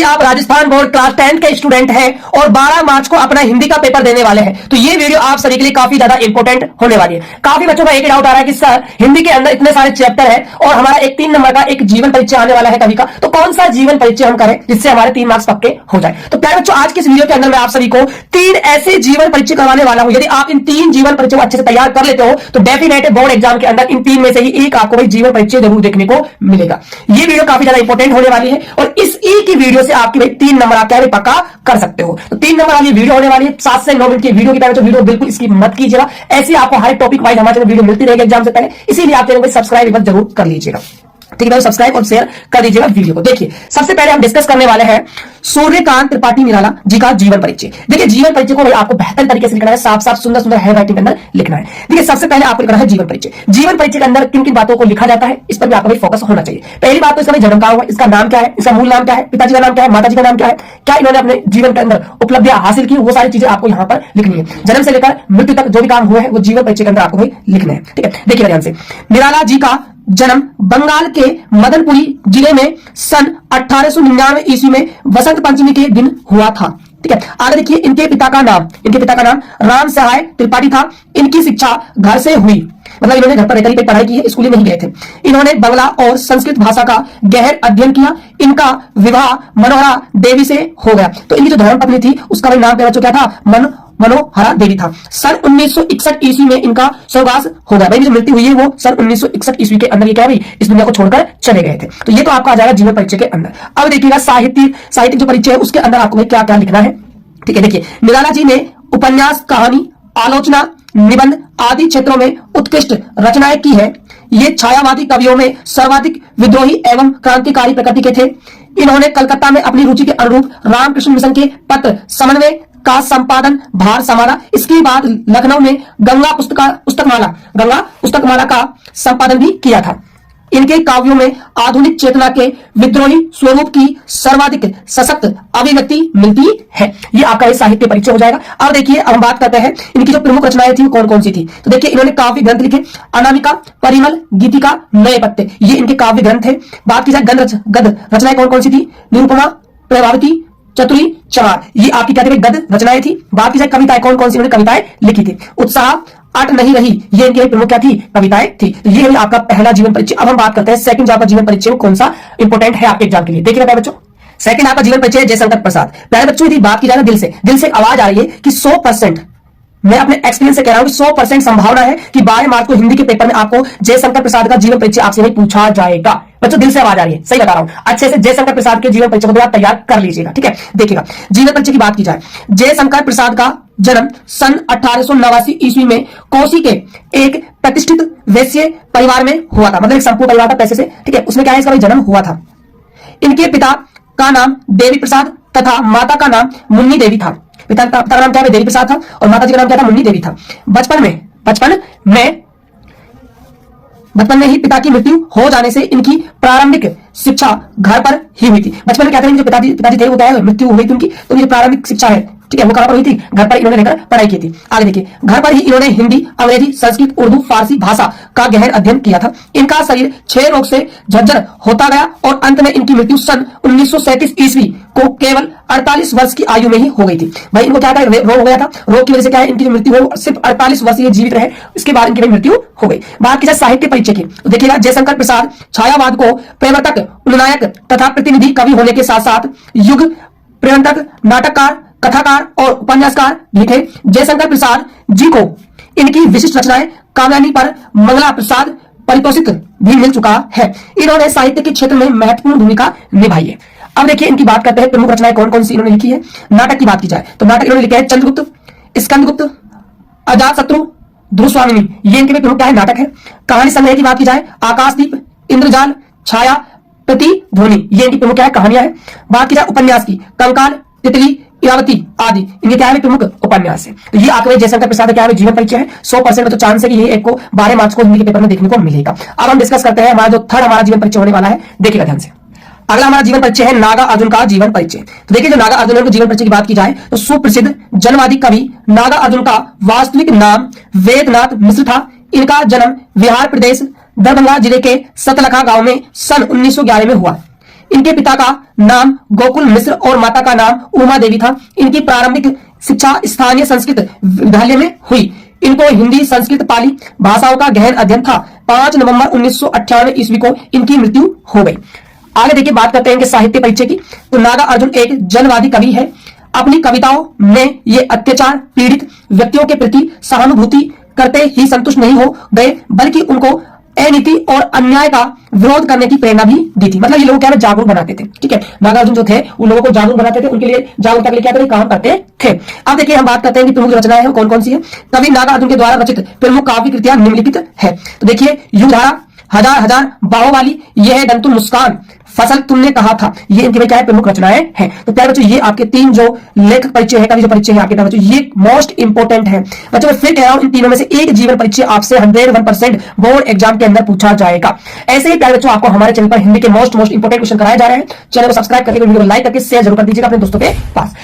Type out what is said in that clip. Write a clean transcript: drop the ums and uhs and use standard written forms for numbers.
आप Rajasthan board class 10 के student हैं और 12 मार्च को अपना हिंदी का पेपर देने वाले हैं, तो ये वीडियो आप सभी के लिए काफी ज्यादा इंपॉर्टेंट होने वाली है। काफी बच्चों का एक डाउट आ रहा है कि सर हिंदी के अंदर इतने सारे चैप्टर है और हमारा एक 3 नंबर का एक जीवन परिचय आने वाला है कवि का, तो कौन सा जीवन परिचय हम करें जिससे हमारे 3 मार्क्स पक्के हो जाए। तो प्यारे बच्चों, आज के इस वीडियो के अंदर मैं आप सभी को 3 ऐसे जीवन परिचय करवाने वाला हूं। यदि आप इन 3 जीवन परिचय को अच्छे से तैयार कर लेते हो तो डेफिनेट बोर्ड एग्जाम के अंदर इन 3 में से ही एक आपको भाई जीवन परिचय जरूर देखने को मिलेगा। ये वीडियो काफी ज्यादा इंपॉर्टेंट होने वाली है और इस एक ही वीडियो से आपकी भाई 3 नंबर आप क्या पक्का कर सकते हो। तो 3 नंबर वाली वीडियो होने वाली है 7 से 9 मिनट की वीडियो की तरह, तो वीडियो बिल्कुल इसकी मत कीजिएगा। ऐसे आपको हर टॉपिक वाइज हमारे चैनल वीडियो मिलती रहेगी एग्जाम से पहले, इसीलिए आप चैनल को सब्सक्राइब जरूर कर लीजिएगा। ठीक है, सब्सक्राइब और शेयर कर दीजिएगा वीडियो को। देखिए, सबसे पहले हम डिस्कस करने वाले हैं सूर्यकांत त्रिपाठी निराला जी का जीवन परिचय। देखिए, जीवन परिचय को आपको बेहतर तरीके से लिखना है, साफ साफ सुंदर सुंदर हैंड राइटिंग के अंदर लिखना है। देखिए, सबसे पहले आपको लिखना है जीवन परिचय। जीवन परिचय के अंदर किन किन बातों को लिखा जाता है इस पर भी आपको फोकस होना चाहिए। पहली बात तो इसका जन्म कहां हुआ, इसका नाम क्या है, इसका मूल नाम क्या है, पिताजी का नाम क्या है, माताजी का नाम क्या है, क्या इन्होंने अपने जीवन के अंदर उपलब्धियां हासिल की, वो सारी चीजें आपको यहाँ पर लिखनी है। जन्म से लेकर मृत्यु तक जो भी काम हुए हैं वो जीवन परिचय के अंदर आपको लिखना है। ठीक है, देखिए ध्यान से। निराला जी का जन्म बंगाल के मदनपुरी जिले में सन 1899 ईस्वी में वसंत पंचमी के दिन हुआ था। ठीक है, आगे देखिए, इनके पिता का नाम राम सहाय त्रिपाठी था। इनकी शिक्षा घर से हुई, मतलब इन्होंने घर पर रहकर ही पढ़ाई की है, स्कूल में नहीं गए थे। इन्होंने बंगला और संस्कृत भाषा का गहन अध्ययन किया। इनका विवाह मनोहरा देवी से हो गया। तो इनकी जो धर्मपत्नी थी उसका भी नाम क्या था, मनोहरा देवी था। सन 1961 ईस्वी में इनका स्वर्गवास हो गया। भाई जो मृत्यु हुई है वो सन 1961 ईस्वी के अंदर ये क्या हुई, इस दुनिया को छोड़कर चले गए थे। तो ये तो आपका आ जाएगा जीवन परिचय के अंदर। अब देखिएगा साहित्यिक जो परिचय है उसके अंदर आपको क्या क्या लिखना है। ठीक है, देखिए, निराला जी ने उपन्यास, कहानी, आलोचना, निबंध आदि क्षेत्रों में उत्कृष्ट रचनाएं की है। ये छायावादी कवियों में सर्वाधिक विद्रोही एवं क्रांतिकारी प्रकृति के थे। इन्होंने कलकत्ता में अपनी रुचि के अनुरूप रामकृष्ण मिशन के पत्र समन्वय का संपादन भार संभाला। इसके बाद लखनऊ में गंगा पुस्तकमाला का संपादन भी किया था। इनके काव्यों में आधुनिक चेतना के विद्रोही स्वरूप की सर्वाधिक सशक्त अभिव्यक्ति मिलती है। ये आपका साहित्य परिचय हो जाएगा। अब देखिए, अब हम बात करते हैं इनकी जो प्रमुख रचनाएं थी कौन कौन सी थी। तो देखिए, इन्होंने काव्य ग्रंथ लिखे, अनामिका, परिमल, गीतिका, नए पत्ते, ये इनके काव्य ग्रंथ है। बात की जाए गद्य रचनाएं कौन कौन सी थी, निरूपमा, प्रभावती, चतुरी, चमार, ये आपकी क्या थी, गद्य रचनाएं थी। बात की जाए कविताएं कौन कौन सी इन्होंने कविताएं लिखी थी, उत्साह, अट नहीं रही, ये इनकी प्रमुख क्या थी, कविताएं थी। तो ये है आपका पहला जीवन परिचय। अब हम बात करते हैं सेकंड जो आपका जीवन परिचय वो कौन सा इंपॉर्टेंट है आपके एग्जाम के लिए। देखिए प्यारे बच्चों, सेकंड आपका जीवन परिचय है जयशंकर प्रसाद। प्यारे बच्चों, यदि बात की जाए दिल से आवाज आ रही है कि 100%, मैं अपने एक्सपीरियंस से कह रहा हूं कि 100% संभावना है कि 12 मार्च को हिंदी के पेपर में आपको जयशंकर प्रसाद का जीवन परिचय आपसे नहीं पूछा जाएगा। बच्चों, दिल से आवाज आ रही है, सही बता रहा हूं। अच्छे से जयशंकर प्रसाद के जीवन परिचय को आप तैयार कर लीजिएगा। ठीक है, देखिएगा, जीवन परिचय की बात की जाए, जयशंकर प्रसाद का जन्म सन 1889 ईस्वी में कोसी के एक प्रतिष्ठित वैश्य परिवार में हुआ था, मतलब एक संपूर्ण परिवार था पैसे से। ठीक है, उसमें क्या है, इसका जन्म हुआ था। इनके पिता का नाम देवी प्रसाद तथा माता का नाम मुन्नी देवी था। पिता का नाम क्या है, देवी प्रसाद था और माता जी का नाम क्या था, मुन्नी देवी था। बचपन में ही पिता की मृत्यु हो जाने से इनकी प्रारंभिक शिक्षा घर पर ही हुई थी। बचपन में क्या था, जो पिताजी थे वो क्या है, मृत्यु हो गई थी उनकी, तो ये प्रारंभिक शिक्षा है, ठीक है, वो कहां पर हुई थी, घर पर इन्होंने लेकर पढ़ाई की थी। आगे देखिए, घर पर ही इन्होंने हिंदी, अंग्रेजी, संस्कृत, उर्दू, फारसी भाषा का गहन अध्ययन किया था। इनका शरीर क्षय रोग से झज्जर होता गया और अंत में इनकी मृत्यु सन 1937 ईस्वी को केवल 48 वर्ष की आयु में ही हो गई थी। भाई इनको क्या था, रोग हो गया था, रोग की वजह से क्या है, इनकी मृत्यु हो, सिर्फ 48 वर्ष ये जीवित रहे, इसके बाद इनकी मृत्यु हो गई। बात की जाए साहित्य परिचय की, तो देखिएगा, जयशंकर प्रसाद छायावाद को प्रवर्तक, उन्नायक तथा प्रतिनिधि कवि होने के साथ साथ युग प्रवर्तक, नाटककार, कथाकार और उपन्यासकार भी थे। जयशंकर प्रसाद जी को इनकी विशिष्ट रचनाएं काव्यानी पर मंगला प्रसाद पारितोषिक भी मिल चुका है। इन्होंने साहित्य के क्षेत्र में महत्वपूर्ण भूमिका निभाई है। अब देखिए, इनकी बात करते हैं प्रमुख रचनाएं कौन कौन सी इन्होंने लिखी है। नाटक की बात की जाए तो नाटक इन्होंने लिखे हैं चंद्रगुप्त, स्कंदगुप्त, अजातशत्रु, ध्रुवस्वामिनी, ये इनके प्रमुख क्या है, नाटक है। कहानी संग्रह की बात की जाए, आकाशदीप, इंद्रजाल, छाया, प्रतिध्वनि, ये इनकी प्रमुख क्या है, कहानियां है। बात की जाए उपन्यास की, कंकाल, तितली, इरावती आदि, इनके क्या है, प्रमुख उपन्यास है। तो ये आपके जयशंकर प्रसाद क्या है, जीवन परिचय है। 100% तो चांस है कि ये एक को 12 मार्च को हिंदी के पेपर में देखने को मिलेगा। अब हम डिस्कस करते हैं हमारा जो थर्ड हमारा जीवन परिचय होने वाला है, देखिएगा ध्यान से। अगला हमारा जीवन परिचय है नागा अर्जुन का जीवन परिचय। तो देखिए, जो नागा अर्जुन के जीवन परिचय की बात की जाए तो सुप्रसिद्ध जनवादी कवि नागा अर्जुन का वास्तविक नाम वेदनाथ मिश्र था। इनका जन्म बिहार प्रदेश दरभंगा जिले के सतलखा गांव में सन 1911 में हुआ। इनके पिता का नाम गोकुल मिश्र और माता का नाम उमा देवी था। इनकी प्रारंभिक शिक्षा स्थानीय संस्कृत विद्यालय में हुई। इनको हिंदी, संस्कृत, पाली भाषाओं का गहन अध्ययन था। 5 नवंबर 1998 ईस्वी को इनकी मृत्यु हो गई। आगे देखिए, बात करते हैं कि साहित्य परिचय की। तो नागार्जुन एक जनवादी कवि है। अपनी कविताओं में ये अत्याचार पीड़ित व्यक्तियों के प्रति सहानुभूति करते ही संतुष्ट नहीं हो गए, बल्कि उनको अनीति और अन्याय का विरोध करने की प्रेरणा भी दी थी। मतलब ये लोग क्या है, जागरूक बनाते थे। ठीक है, नागार्जुन जो थे उन लोगों को जागरूक बनाते थे, उनके लिए जागरूकता के लिए क्या करते काम करते थे। अब देखिए, हम बात करते हैं कि प्रमुख रचनाएं हैं कौन कौन सी है। कवि नागार्जुन के द्वारा रचित प्रमुख काव्य कृतियां निम्नलिखित है। तो देखिए, युगधारा, हजार हजार बाहों वाली, यह है दंतु मुस्कान, फसल तुमने कहा था, ये इनकी क्या है, प्रमुख रचनाएं हैं। तो प्यारे बच्चों, ये आपके 3 जो लेखक परिचय है, कवि जो परिचय है आपके बच्चों, ये मोस्ट इंपोर्टेंट है बच्चों। मैं फिर कह रहा हूं, इन तीनों में से एक जीवन परिचय आपसे 101% बोर्ड एग्जाम के अंदर पूछा जाएगा। ऐसे ही प्यारे बच्चों, आपको हमारे चैनल पर हिंदी के मोस्ट इंपोर्टेंट क्वेश्चन कराए जा रहे हैं। चैनल को सब्सक्राइब करके वीडियो को लाइक करके शेयर जरूर कर दीजिएगा अपने दोस्तों के पास।